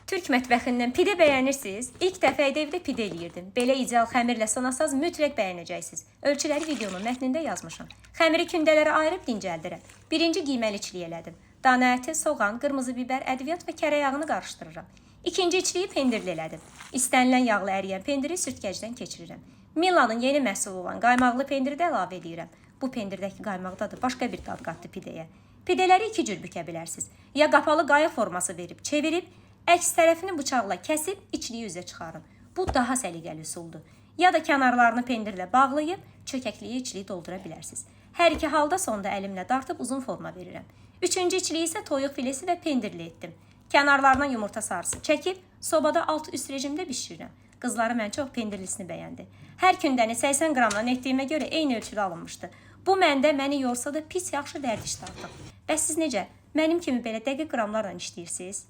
Türk mətbəxindən pide bəyənirsiniz? İlk dəfə evdə pide eləyirdim. Belə ideal xəmirlə sınasaz mütləq bəyənəcəksiniz. Ölçüləri videonun mətnində yazmışam. Xəmiri kündələrə ayırıb dincəldirəm. Birinci qiyməliçilik elədim. Dana əti, soğan, qırmızı bibər, ədviyyat və kərə yağını qarışdırıram. İkinci içliyi pendirli elədim. İstənilən yağlı əriyən pendiri sürtkəcdən keçirirəm. Milanın yeni məhsulu olan qaymaqlı pendiri də əlavə edirəm. Bu pendirdəki qaymaqdadır, başqa bir dad qatdı pidəyə. Pidələri iki cür bükə bilərsiniz. Ya qapalı qayıq forması verib, çevirib, əks tərəfini bıçaqla kəsib, içliyi üzə çıxarın. Bu daha səliqəli üsuldur. Ya da kənarlarını pendirlə bağlayıb, çökəkliyi içliyi doldura bilərsiniz. Hər iki halda sonda əlimlə dartıb uzun forma verirəm. Üçüncü içliyi isə toyuq filesi və pendirli etdim. Kənarlarına yumurta sarısı çəkib, sobada alt-üst rejimdə bişirirəm. Qızları mən çox pendirlisini bəyəndi. Hər kündəni 80 qramdan etdiyimə görə eyni ölçüdə alınmışdı. Bu məndə məni yorsa da pis yaxşı dərdiş tartıb. Bəs siz necə? Mənim kimi belə dəqiq qramlarla işləyirsiniz?